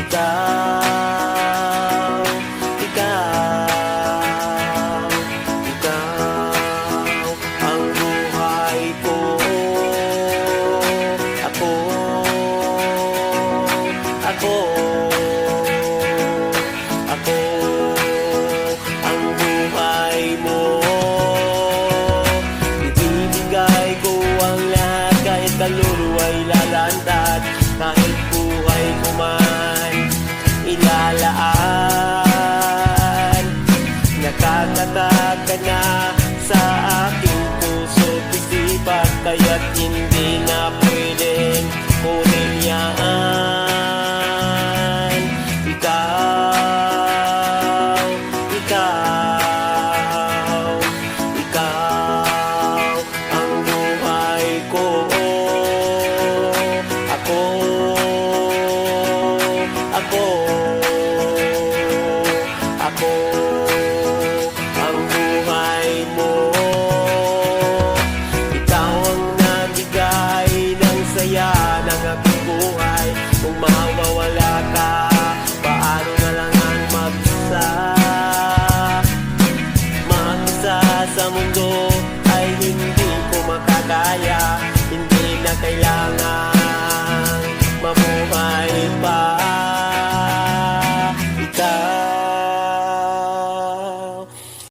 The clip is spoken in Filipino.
ikaw, ang buhay ko. Ako ang buhay mo. Ibibigay ko ang lahat, kahit kaluluwa'y lalantad, kahit buhay ko man ilalaan. Nakakatat ka na sa aking puso't isipan, kaya't hindi na pwedeng kunin yan. Ikaw ang buhay ko. Ako ang buhay mo. Ikaw ang nagbigay ng saya ng aking buhay. Kung mawawala ka, paano na lang ang mag-isa? Mag-isa sa mundo ay hindi ko makakaya. Hindi na kailangan